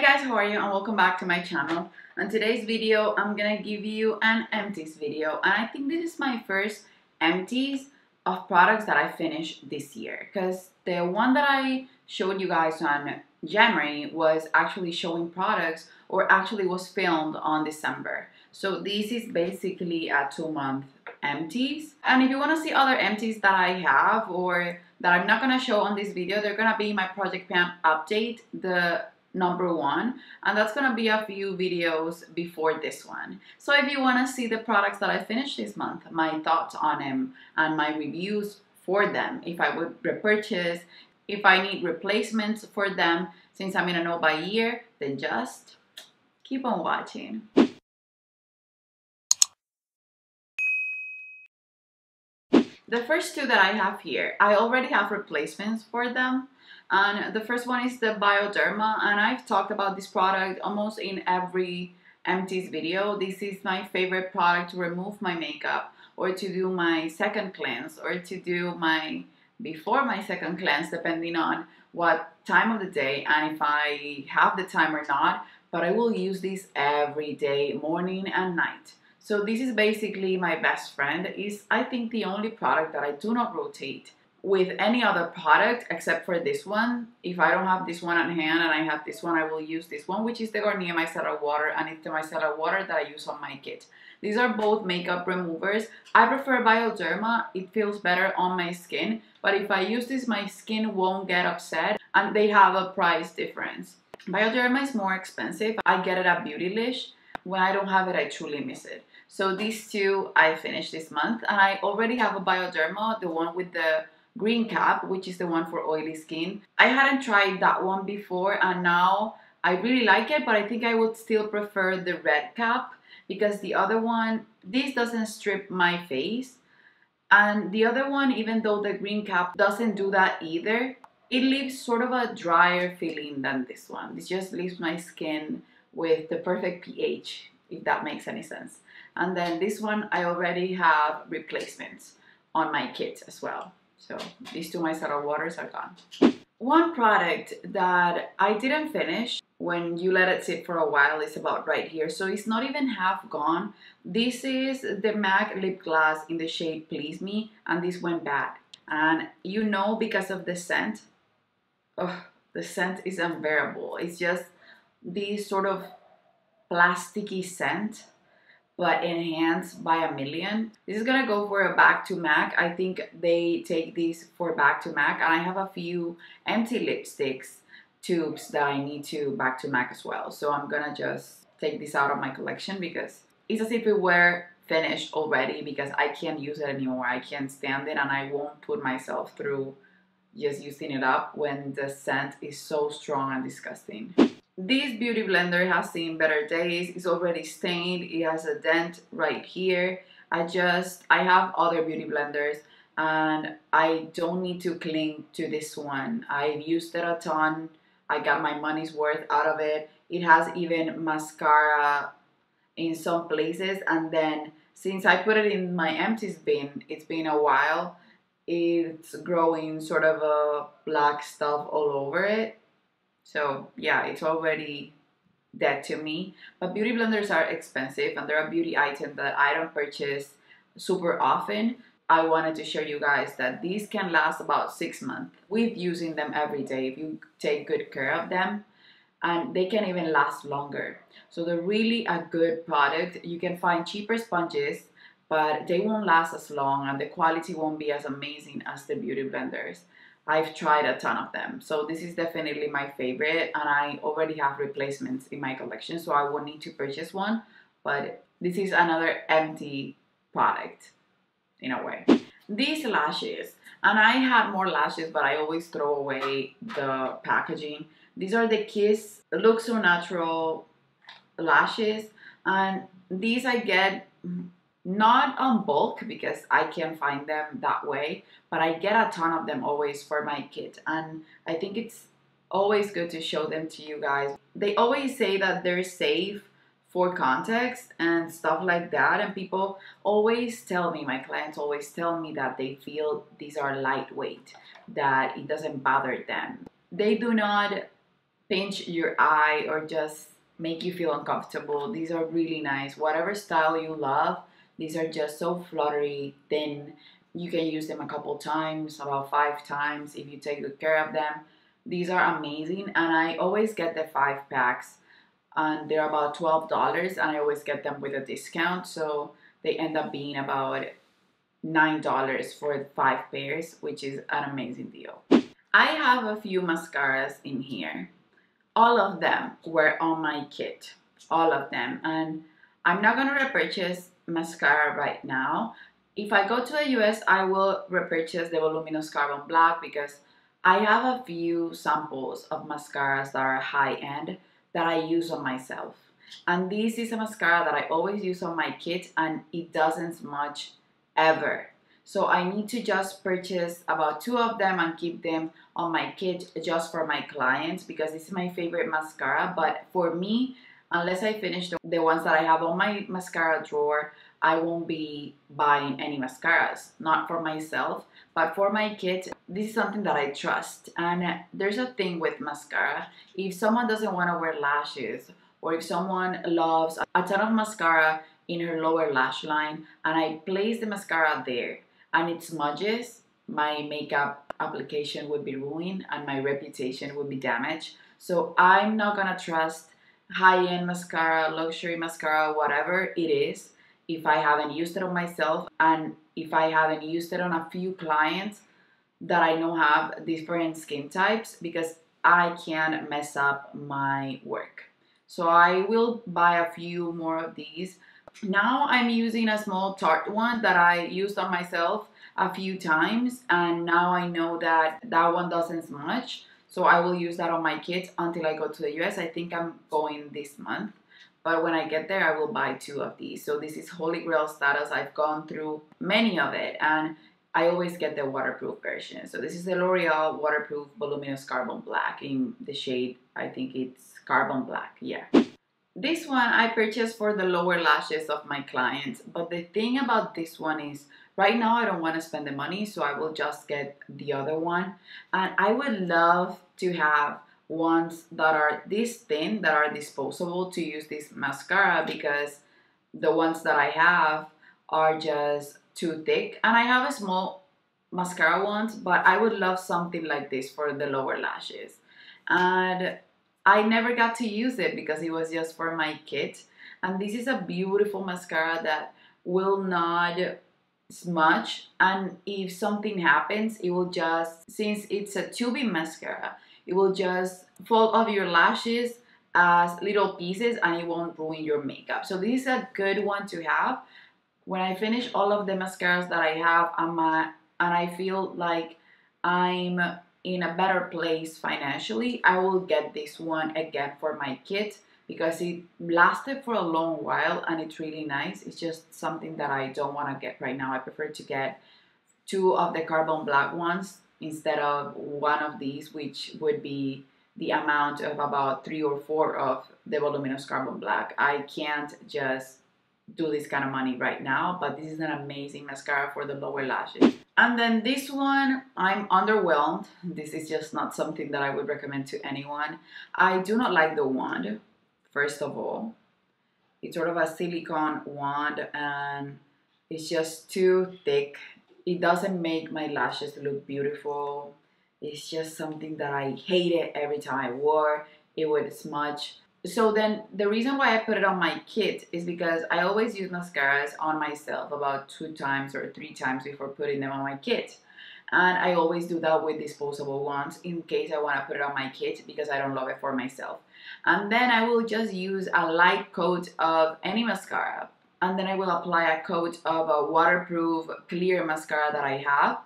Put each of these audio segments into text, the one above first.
guys, how are you? And welcome back to my channel. On today's video, I'm gonna give you an empties video, and I think this is my first empties of products that I finished this year, because the one that I showed you guys on January was actually showing products, or actually was filmed on December. So this is basically a 2-month empties. And if you want to see other empties that I have or that I'm not gonna show on this video, they're gonna be my project pan update, the number 1, and that's gonna be a few videos before this one. So if you want to see the products that I finished this month, my thoughts on them and my reviews for them, if I would repurchase, if I need replacements for them, since I'm in a no buy year, then just keep on watching. The first two that I have here, I already have replacements for them. And the first one is the Bioderma, and I've talked about this product almost in every empties video. This is my favorite product to remove my makeup, or to do my second cleanse, or to do my before my second cleanse, depending on what time of the day and if I have the time or not. But I will use this every day, morning and night. So this is basically my best friend. Is I think the only product that I do not rotate with any other product except for this one. If I don't have this one at hand and I have this one, I will use this one, which is the Garnier Micellar Water, and it's the Micellar Water that I use on my kit. These are both makeup removers. I prefer Bioderma. It feels better on my skin, but if I use this, my skin won't get upset, and they have a price difference. Bioderma is more expensive. I get it at Beautylish. When I don't have it, I truly miss it. So these two I finished this month, and I already have a Bioderma, the one with the green cap, which is the one for oily skin. I hadn't tried that one before, and now I really like it, but I think I would still prefer the red cap, because the other one, this doesn't strip my face, and the other one, even though the green cap doesn't do that either, it leaves sort of a drier feeling than this one. This just leaves my skin with the perfect pH, if that makes any sense. And then this one, I already have replacements on my kit as well. So these two micellar waters are gone. One product that I didn't finish, when you let it sit for a while, is about right here. So it's not even half gone. This is the MAC lip gloss in the shade Please Me, and this went bad. And you know, because of the scent, the scent is unbearable. It's just this sort of plasticky scent, but enhanced by a million. This is gonna go for a back to MAC. I think they take these for back to MAC, and I have a few empty lipsticks tubes that I need to back to MAC as well. So I'm gonna just take this out of my collection, because it's as if it were finished already, because I can't use it anymore. I can't stand it, and I won't put myself through just using it up when the scent is so strong and disgusting. This Beautyblender has seen better days. It's already stained. It has a dent right here. I have other Beautyblenders, and I don't need to cling to this one. I've used it a ton. I got my money's worth out of it. It has even mascara in some places, and then since I put it in my empties bin, it's been a while, it's growing sort of a black stuff all over it. So yeah, it's already dead to me. But beauty blenders are expensive, and they're a beauty item that I don't purchase super often. I wanted to show you guys that these can last about 6 months with using them every day if you take good care of them, and they can even last longer. So they're really a good product. You can find cheaper sponges, but they won't last as long, and the quality won't be as amazing as the beauty blenders. I've tried a ton of them, so this is definitely my favorite, and I already have replacements in my collection, so I won't need to purchase one. But this is another empty product in a way. These lashes, and I had more lashes, but I always throw away the packaging. These are the Kiss Look So Natural lashes, and these I get not on bulk because I can't find them that way, but I get a ton of them always for my kit, and I think it's always good to show them to you guys. They always say that they're safe for context and stuff like that, and people always tell me, my clients always tell me that they feel these are lightweight, that it doesn't bother them. They do not pinch your eye or just make you feel uncomfortable. These are really nice. Whatever style you love, these are just so fluttery, thin. You can use them a couple times, about 5 times if you take good care of them. These are amazing, and I always get the 5 packs, and they're about $12, and I always get them with a discount, so they end up being about $9 for 5 pairs, which is an amazing deal. I have a few mascaras in here. All of them were on my kit, all of them, and I'm not gonna repurchase mascara right now. If I go to the US, I will repurchase the Voluminous Carbon Black because I have a few samples of mascaras that are high-end that I use on myself, and this is a mascara that I always use on my kit, and it doesn't smudge ever. So I need to just purchase about 2 of them and keep them on my kit just for my clients because this is my favorite mascara. But for me, unless I finish the ones that I have on my mascara drawer, I won't be buying any mascaras. Not for myself, but for my kit. This is something that I trust. And there's a thing with mascara. If someone doesn't want to wear lashes, or if someone loves a ton of mascara in her lower lash line and I place the mascara there and it smudges, my makeup application would be ruined and my reputation would be damaged. So I'm not gonna trust high-end mascara, luxury mascara, whatever it is, if I haven't used it on myself and if I haven't used it on a few clients that I know have different skin types, because I can mess up my work. So I will buy a few more of these. Now I'm using a small Tarte one that I used on myself a few times, and now I know that that one doesn't smudge, so I will use that on my kit until I go to the US. I think I'm going this month, but when I get there I will buy 2 of these. So this is Holy Grail status. I've gone through many of it and I always get the waterproof version. So this is the L'Oreal Waterproof Voluminous Carbon Black in the shade, I think it's Carbon Black, yeah. This one I purchased for the lower lashes of my clients, but the thing about this one is right now I don't want to spend the money, so I will just get the other one. And I would love to have ones that are this thin, that are disposable, to use this mascara, because the ones that I have are just too thick. And I have a small mascara ones, but I would love something like this for the lower lashes. And I never got to use it because it was just for my kit. And this is a beautiful mascara that will not smudge. And if something happens, it will just, since it's a tubing mascara, it will just fall off your lashes as little pieces and it won't ruin your makeup. So this is a good one to have. When I finish all of the mascaras that I have, and I feel like I'm in a better place financially, I will get this one again for my kit because it lasted for a long while and it's really nice. It's just something that I don't want to get right now. I prefer to get 2 of the Carbon Black ones instead of 1 of these, which would be the amount of about 3 or 4 of the Voluminous Carbon Black. I can't just do this kind of money right now, but this is an amazing mascara for the lower lashes. And then this one, I'm underwhelmed. This is just not something that I would recommend to anyone. I do not like the wand, first of all. It's sort of a silicone wand and it's just too thick. It doesn't make my lashes look beautiful. It's just something that I hated every time I wore. It would smudge. So then the reason why I put it on my kit is because I always use mascaras on myself about 2 times or 3 times before putting them on my kit. And I always do that with disposable ones in case I want to put it on my kit because I don't love it for myself. And then I will just use a light coat of any mascara. And then I will apply a coat of a waterproof clear mascara that I have.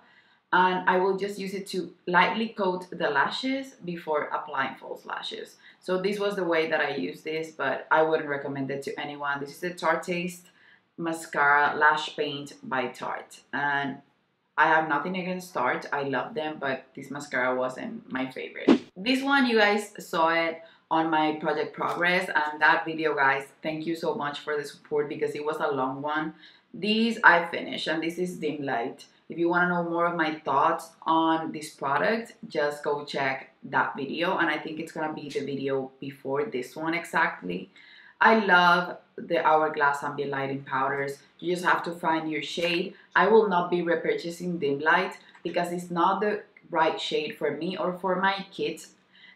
And I will just use it to lightly coat the lashes before applying false lashes. So this was the way that I use this, but I wouldn't recommend it to anyone. This is the Tarte Mascara Lash Paint by Tarte. And I have nothing against Tarte. I love them, but this mascara wasn't my favorite. This one, you guys saw it on my Project Progress, and that video, guys, thank you so much for the support because it was a long one. These I finished, and this is Dim Light. If you want to know more of my thoughts on this product, just go check that video, and I think it's gonna be the video before this one exactly. I love the Hourglass ambient lighting powders. You just have to find your shade. I will not be repurchasing dim light because it's not the right shade for me or for my kids,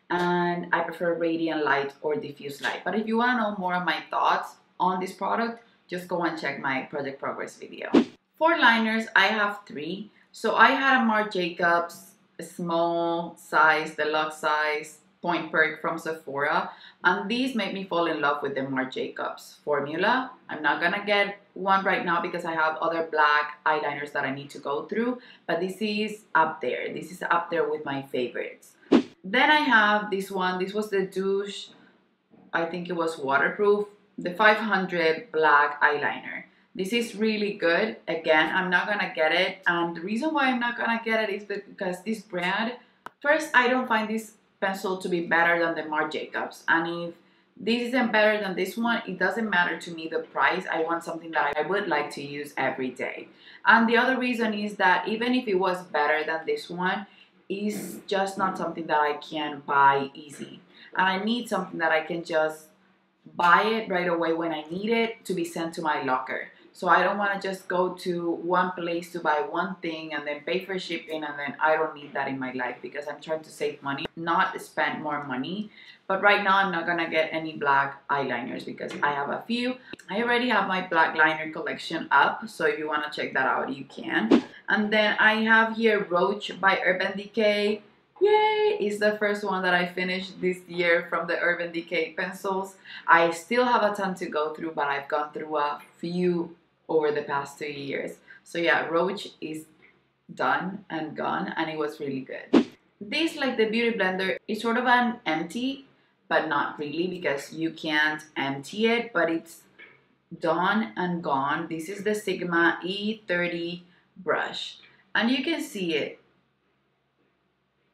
and I prefer radiant light or diffuse light. But if you want to know more of my thoughts on this product, just go and check my project progress video. For liners, I have 3. So I had a Marc Jacobs small size, deluxe size, Point Perk from Sephora, and these made me fall in love with the Marc Jacobs formula. I'm not gonna get one right now because I have other black eyeliners that I need to go through, but this is up there. This is up there with my favorites. Then I have this one. This was the Douche, I think it was waterproof, the 500 black eyeliner. This is really good. Again, I'm not gonna get it, and the reason why I'm not gonna get it is because this brand, first, I don't find this pencil to be better than the Marc Jacobs, and if this isn't better than this one, it doesn't matter to me the price. I want something that I would like to use every day. And the other reason is that even if it was better than this one, it's just not something that I can buy easy, and I need something that I can just buy it right away when I need it to be sent to my locker. So I don't want to just go to one place to buy one thing and then pay for shipping, and then I don't need that in my life because I'm trying to save money, not spend more money. But right now I'm not gonna get any black eyeliners because I have a few. I already have my black liner collection up, so if you want to check that out, you can. And then I have here Roach by Urban Decay. Yay! It's the first one that I finished this year from the Urban Decay pencils. I still have a ton to go through, but I've gone through a few over the past 2 years. So yeah, Roach is done and gone, and it was really good. This, like the Beautyblender, is sort of an empty, but not really because you can't empty it, but it's done and gone. This is the Sigma E30 brush, and you can see it.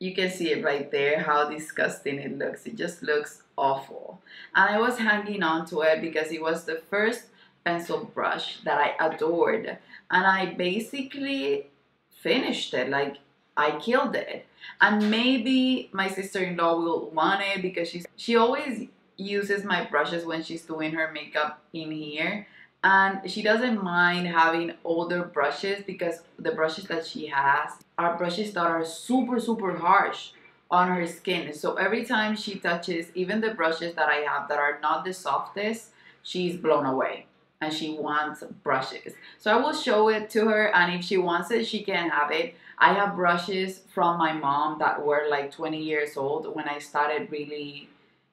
You can see it right there, how disgusting it looks. It just looks awful. And I was hanging on to it because it was the first pencil brush that I adored. And I basically finished it, like I killed it. And maybe my sister-in-law will want it because she always uses my brushes when she's doing her makeup in here. And she doesn't mind having older brushes because the brushes that she has are brushes that are super harsh on her skin. So every time she touches even the brushes that I have that are not the softest, she's blown away and she wants brushes. So I will show it to her, and if she wants it, she can have it. I have brushes from my mom that were like 20 years old when I started really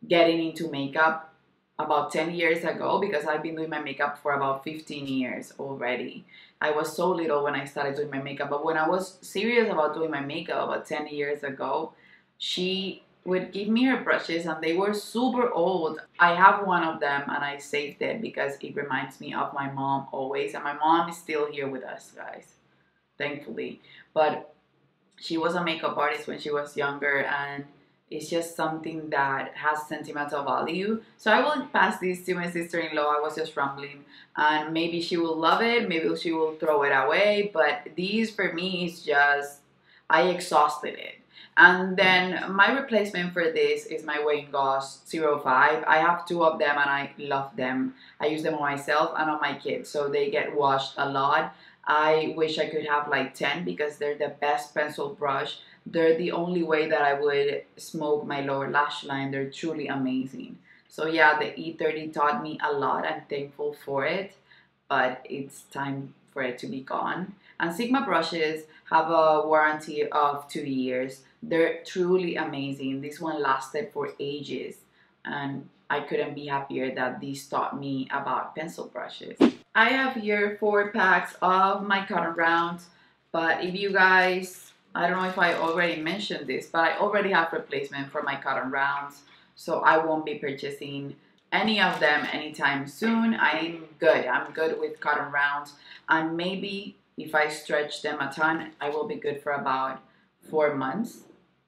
getting into makeup about 10 years ago, because I've been doing my makeup for about 15 years already. I was so little when I started doing my makeup, but when I was serious about doing my makeup about 10 years ago, she would give me her brushes and they were super old. I have one of them and I saved it because it reminds me of my mom always, and my mom is still here with us, guys, thankfully. But she was a makeup artist when she was younger, and it's just something that has sentimental value. So I will pass this to my sister-in-law. I was just rambling, and maybe she will love it, maybe she will throw it away, but these for me is just, I exhausted it. And then my replacement for this is my Wayne Goss 05. I have 2 of them and I love them. I use them on myself and on my kids, so they get washed a lot. I wish I could have like 10 because they're the best pencil brush. They're the only way that I would smoke my lower lash line. They're truly amazing. So yeah, the E30 taught me a lot. I'm thankful for it, but it's time for it to be gone. And Sigma brushes have a warranty of 2 years. They're truly amazing. This one lasted for ages, and I couldn't be happier that these taught me about pencil brushes. I have here 4 packs of my cotton rounds, but if you guys, I don't know if I already mentioned this, but I already have replacement for my cotton rounds, so I won't be purchasing any of them anytime soon. I'm good with cotton rounds, and maybe if I stretch them a ton, I will be good for about 4 months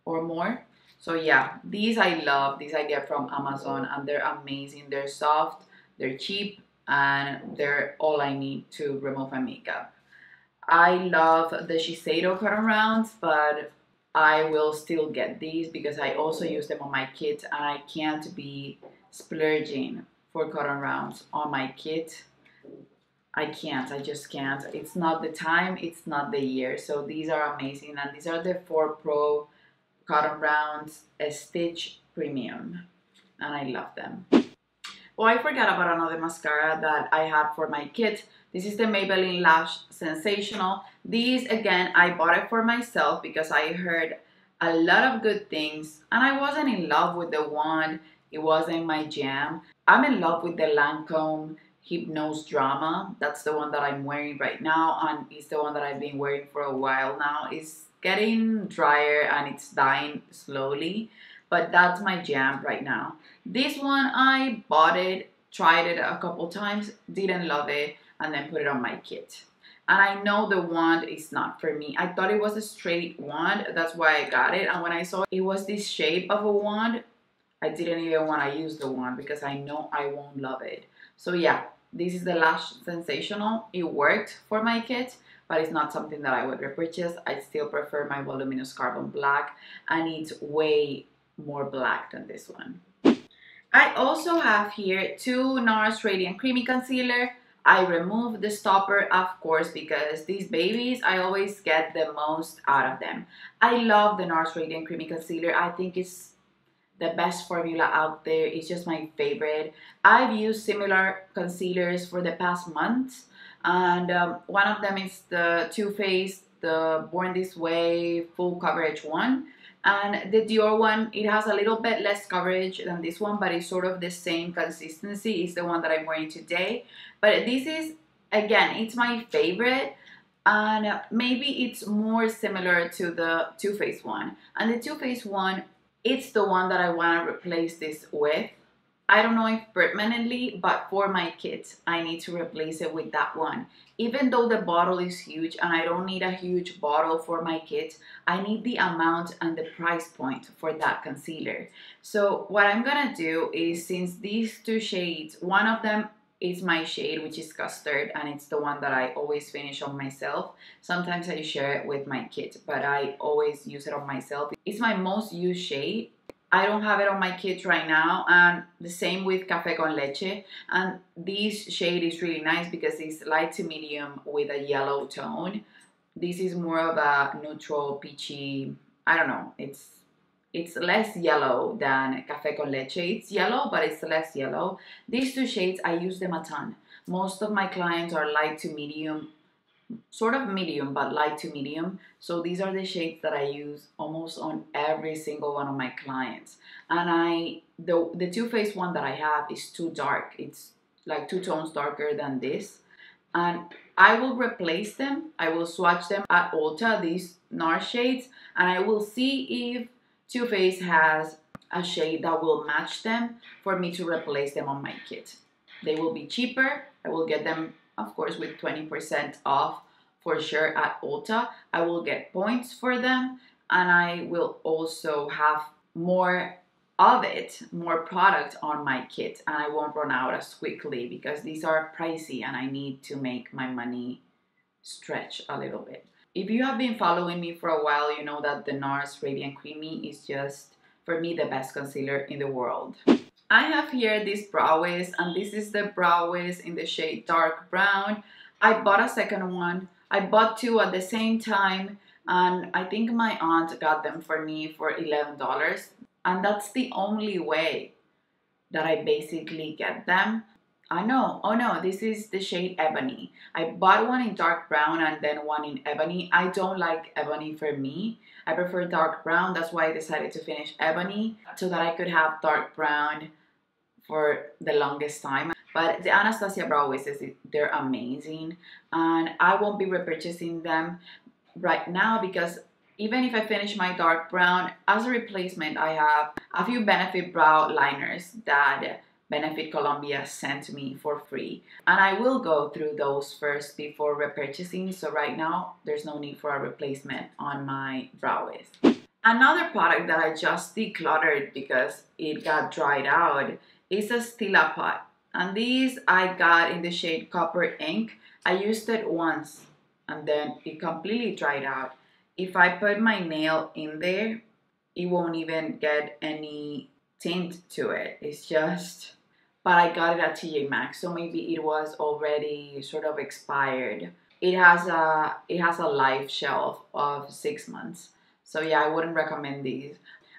or more. So yeah, these I love. These I get from Amazon and they're amazing. They're soft, they're cheap, and they're all I need to remove my makeup. I love the Shiseido cotton rounds, but I will still get these because I also use them on my kit, and I can't be splurging for cotton rounds on my kit. I can't, I just can't. It's not the time, it's not the year. So these are amazing, and these are the 4 Pro cotton rounds, a Stitch Premium, and I love them. Oh, I forgot about another mascara that I had for my kit. This is the Maybelline Lash Sensational. These, again, I bought it for myself because I heard a lot of good things, and I wasn't in love with the wand. It wasn't my jam. I'm in love with the Lancome Hypnose Drama. That's the one that I'm wearing right now, and it's the one that I've been wearing for a while now. It's getting drier and it's dying slowly, but that's my jam right now. This one, I bought it, tried it a couple times, didn't love it, and then put it on my kit. And I know the wand is not for me. I thought it was a straight wand, that's why I got it. And when I saw it was this shape of a wand, I didn't even want to use the wand because I know I won't love it. So yeah, this is the Lash Sensational. It worked for my kit, but it's not something that I would repurchase. I still prefer my Voluminous Carbon Black, and it's way more black than this one. I also have here 2 NARS Radiant Creamy Concealer. I removed the stopper, of course, because these babies, I always get the most out of them. I love the NARS Radiant Creamy Concealer. I think it's the best formula out there. It's just my favorite. I've used similar concealers for the past months, and one of them is the Too Faced, the Born This Way full coverage one. And the Dior one, it has a little bit less coverage than this one, but it's sort of the same consistency. It's the one that I'm wearing today. But this is, again, it's my favorite. And maybe it's more similar to the Too Faced one. And the Too Faced one, it's the one that I want to replace this with. I don't know if permanently, but for my kids, I need to replace it with that one. Even though the bottle is huge and I don't need a huge bottle for my kids, I need the amount and the price point for that concealer. So what I'm gonna do is, since these 2 shades, one of them is my shade, which is Custard, and it's the one that I always finish on myself. Sometimes I share it with my kids, but I always use it on myself. It's my most used shade. I don't have it on my kids right now, and the same with Café con Leche. And this shade is really nice because it's light to medium with a yellow tone. This is more of a neutral peachy, I don't know, it's less yellow than Café con Leche. It's yellow, but it's less yellow. These 2 shades, I use them a ton. Most of my clients are light to medium, sort of medium, but light to medium. So these are the shades that I use almost on every single one of my clients. And the Too Faced one that I have is too dark. It's like 2 tones darker than this. And I will replace them. I will swatch them at Ulta, these NARS shades, and I will see if Too Faced has a shade that will match them for me to replace them on my kit. They will be cheaper. I will get them, of course, with 20% off for sure at Ulta. I will get points for them, and I will also have more of it, more product on my kit, and I won't run out as quickly because these are pricey and I need to make my money stretch a little bit. If you have been following me for a while, you know that the NARS Radiant Creamy is just, for me, the best concealer in the world. I have here this brow wiz, and this is the brow wiz in the shade Dark Brown. I bought a second one. I bought 2 at the same time, and I think my aunt got them for me for $11. And that's the only way that I basically get them. I know, oh no, this is the shade Ebony. I bought one in dark brown and then one in ebony. I don't like ebony for me. I prefer dark brown. That's why I decided to finish ebony so that I could have dark brown for the longest time. But the Anastasia brow wiz, they're amazing, and I won't be repurchasing them right now because even if I finish my dark brown, as a replacement, I have a few Benefit brow liners that Benefit Colombia sent me for free. And I will go through those first before repurchasing. So right now, there's no need for a replacement on my brow wiz. Another product that I just decluttered because it got dried out is a Stila pot. And these I got in the shade Copper Ink. I used it once and then it completely dried out. If I put my nail in there, it won't even get any tint to it. It's just, but I got it at TJ Maxx, so maybe it was already sort of expired. It has a life shelf of 6 months. So yeah, I wouldn't recommend these.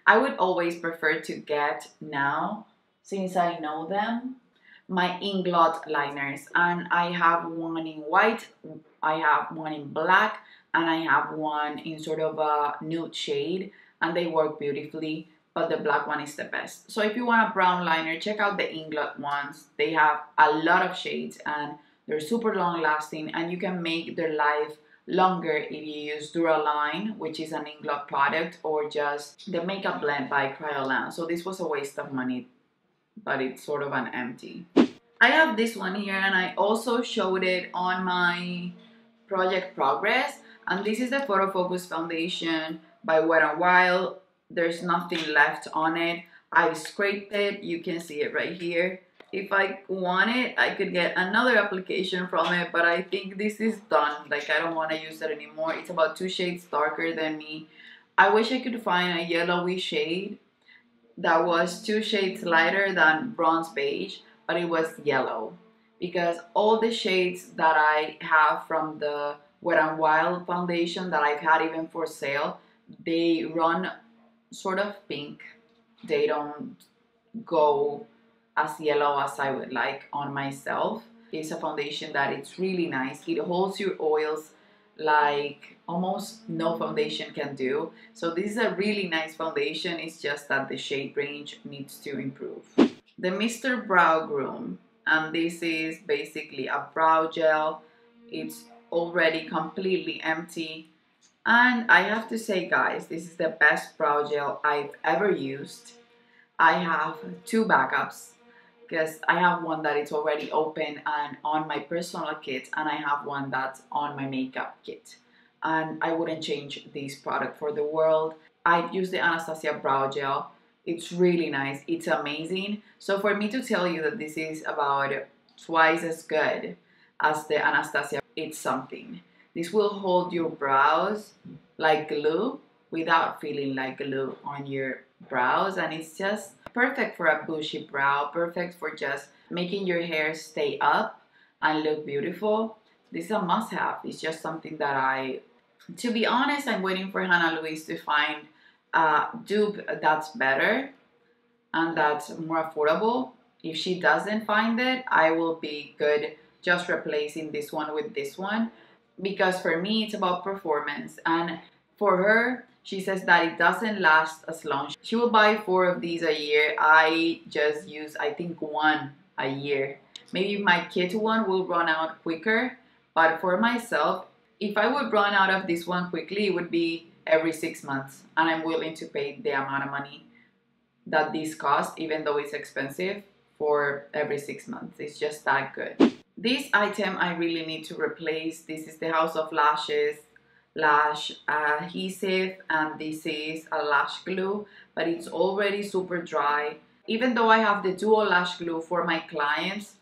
I would always prefer to get now, since I know them, my Inglot liners, and I have one in white, I have one in black, and I have one in sort of a nude shade, and they work beautifully, but the black one is the best. So if you want a brown liner, check out the Inglot ones. They have a lot of shades and they're super long lasting, and you can make their life longer if you use Duraline, which is an Inglot product, or just the Makeup Blend by Kryolan. So this was a waste of money, but it's sort of an empty. I have this one here, and I also showed it on my project progress, and this is the Photo Focus foundation by Wet n Wild. There's nothing left on it. I scraped it, you can see it right here. If I want it, I could get another application from it, but I think this is done. Like, I don't want to use it anymore. It's about 2 shades darker than me. I wish I could find a yellowy shade that was 2 shades lighter than bronze beige, but it was yellow, because all the shades that I have from the Wet n Wild foundation that I've had even for sale, they run sort of pink. They don't go as yellow as I would like on myself. It's a foundation that it's really nice. It holds your oils like almost no foundation can do. So this is a really nice foundation. It's just that the shade range needs to improve. The Mr. Brow Groom, and this is basically a brow gel. It's already completely empty, and I have to say, guys, this is the best brow gel I've ever used. I have 2 backups, because I have one that is already open and on my personal kit, and I have one that's on my makeup kit, and I wouldn't change this product for the world. I've used the Anastasia brow gel. It's really nice. It's amazing. So for me to tell you that this is about twice as good as the Anastasia, it's something. This will hold your brows like glue without feeling like glue on your brows, and it's just perfect for a bushy brow, perfect for just making your hair stay up and look beautiful. This is a must-have. It's just something that to be honest, I'm waiting for Hannah Louise to find a dupe that's better and that's more affordable. If she doesn't find it, I will be good just replacing this one with this one, because for me it's about performance, and for her, she says that it doesn't last as long. She will buy 4 of these a year. I just use, I think, 1 a year. Maybe my kid one will run out quicker, but for myself, if I would run out of this one quickly, it would be every 6 months, and I'm willing to pay the amount of money that this costs, even though it's expensive, for every 6 months. It's just that good. This item I really need to replace. This is the House of Lashes Lash adhesive, and this is a lash glue, but it's already super dry. Even though I have the dual lash glue for my clients,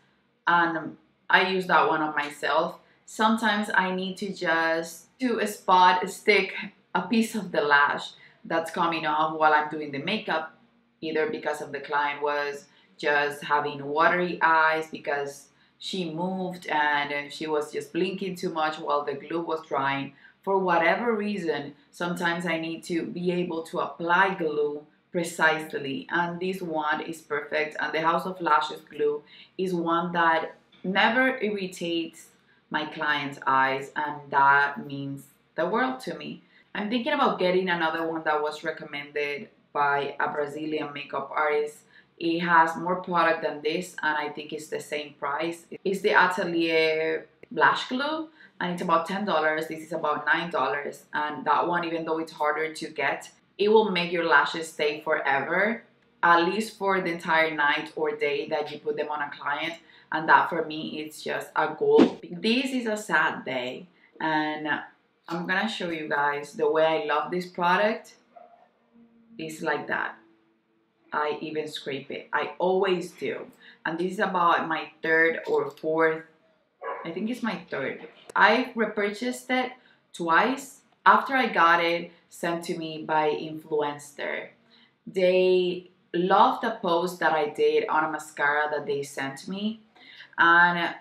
and I use that one on myself, sometimes I need to just stick a piece of the lash that's coming off while I'm doing the makeup, either because of the client was just having watery eyes because she moved and she was just blinking too much while the glue was drying. For whatever reason, sometimes I need to be able to apply glue precisely, and this one is perfect. And the House of Lashes glue is one that never irritates my client's eyes, and that means the world to me. I'm thinking about getting another one that was recommended by a Brazilian makeup artist. It has more product than this, and I think it's the same price. It's the Atelier Lash Glue, and it's about $10. This is about $9, and that one, even though it's harder to get, it will make your lashes stay forever, at least for the entire night or day that you put them on a client, and that for me it's just a goal. This is a sad day, and I'm gonna show you guys the way I love this product. It's like that. I even scrape it. I always do. And this is about my 3rd or 4th, I think it's my 3rd. I repurchased it twice after I got it sent to me by influencer. They loved the post that I did on a mascara that they sent me, and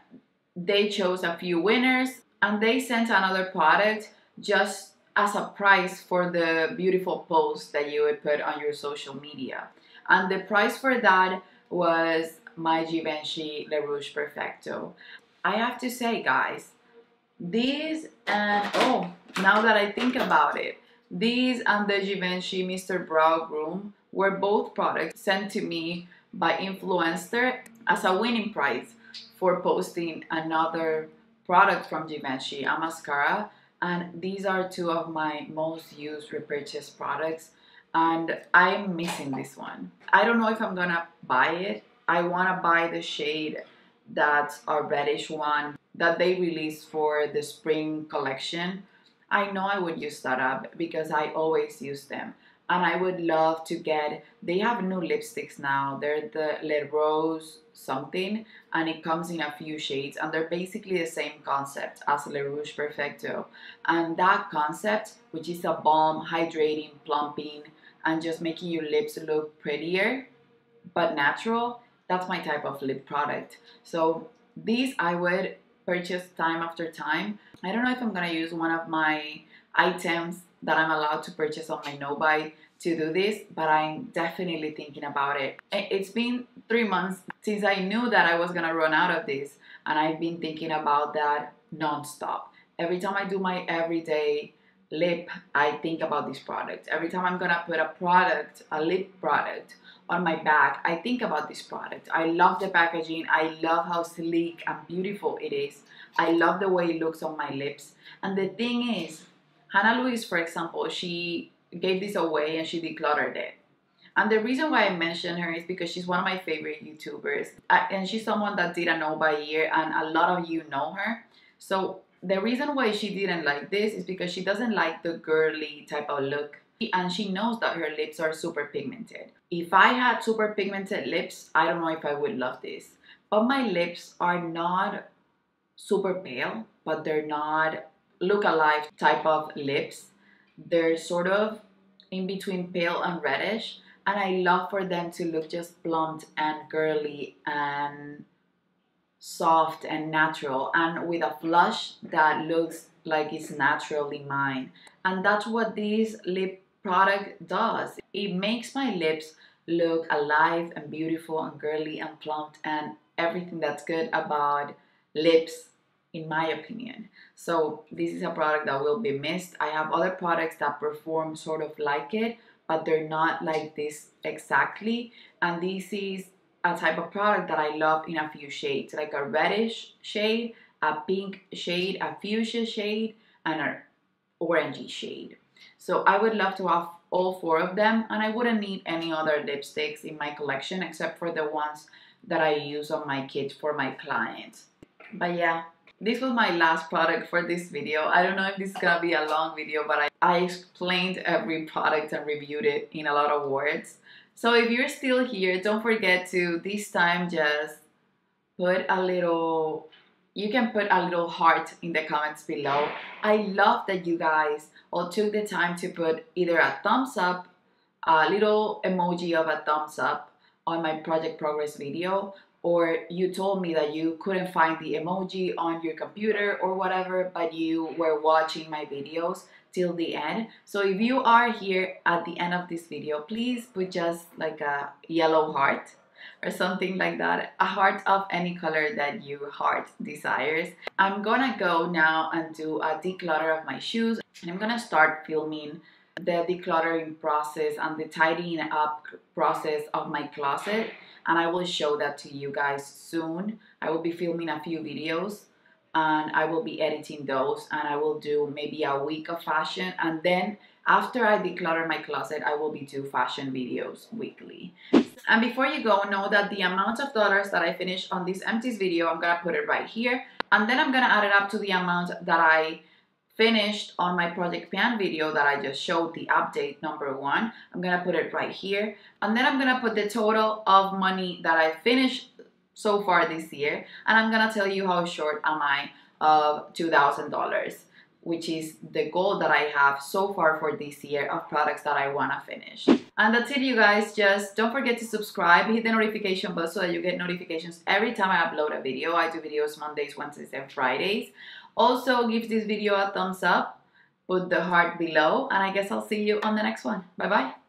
they chose a few winners, and they sent another product just as a prize for the beautiful post that you would put on your social media. And the price for that was my Givenchy Le Rouge Perfecto. I have to say, guys, these and oh, now that I think about it, these and the Givenchy Mr. Brow Groom were both products sent to me by influencer as a winning prize for posting another product from Givenchy, a mascara. And these are two of my most used repurchased products, and I'm missing this one. I don't know if I'm gonna buy it. I wanna buy the shade that's a reddish one that they released for the spring collection. I know I would use that up because I always use them. And I would love to get, they have new lipsticks now. They're the Le Rose something, and it comes in a few shades, and they're basically the same concept as Le Rouge Perfecto. And that concept, which is a balm, hydrating, plumping, and just making your lips look prettier but natural, that's my type of lip product. So these I would purchase time after time. I don't know if I'm gonna use one of my items that I'm allowed to purchase on my no buy to do this, but I'm definitely thinking about it. It's been 3 months since I knew that I was gonna run out of this, and I've been thinking about that non-stop. Every time I do my everyday lip, I think about this product. Every time I'm gonna put a product, a lip product, on my bag, I think about this product. I love the packaging. I love how sleek and beautiful it is. I love the way it looks on my lips. And the thing is, Hannah Louise, for example, she gave this away and she decluttered it. And the reason why I mention her is because she's one of my favorite YouTubers. And she's someone that did a no buy year, and a lot of you know her. So the reason why she didn't like this is because she doesn't like the girly type of look. And she knows that her lips are super pigmented. If I had super pigmented lips, I don't know if I would love this. But my lips are not super pale, but they're not look-alike type of lips. They're sort of in between pale and reddish. And I love for them to look just plumped and girly and soft and natural, and with a flush that looks like it's naturally mine. And that's what this lip product does. It makes my lips look alive and beautiful and girly and plumped and everything that's good about lips, in my opinion. So this is a product that will be missed. I have other products that perform sort of like it, but they're not like this exactly. And this is a type of product that I love in a few shades, like a reddish shade, a pink shade, a fuchsia shade, and an orangey shade. So I would love to have all 4 of them, and I wouldn't need any other lipsticks in my collection except for the ones that I use on my kit for my clients. But yeah, this was my last product for this video. I don't know if this is gonna be a long video, but I explained every product and reviewed it in a lot of words. So if you're still here, don't forget to this time just put a little, you can put a little heart in the comments below. I love that you guys all took the time to put either a thumbs up, a little emoji of a thumbs up on my project progress video, or you told me that you couldn't find the emoji on your computer or whatever, but you were watching my videos till the end. So if you are here at the end of this video, please put just like a yellow heart or something like that, a heart of any color that your heart desires. I'm gonna go now and do a declutter of my shoes, and I'm gonna start filming the decluttering process and the tidying up process of my closet, and I will show that to you guys soon. I will be filming a few videos and I will be editing those, and I will do maybe a week of fashion, and then after I declutter my closet, I will be doing fashion videos weekly. And before you go, know that the amount of dollars that I finished on this Empties video, I'm gonna put it right here, and then I'm gonna add it up to the amount that I finished on my Project Pan video that I just showed, the update number 1. I'm gonna put it right here, and then I'm gonna put the total of money that I finished so far this year, and I'm gonna tell you how short am I of $2,000, which is the goal that I have so far for this year of products that I want to finish. And that's it, you guys. Just don't forget to subscribe, hit the notification bell so that you get notifications every time I upload a video. I do videos Mondays, Wednesdays, and Fridays. Also, give this video a thumbs up, put the heart below, and I guess I'll see you on the next one. Bye bye.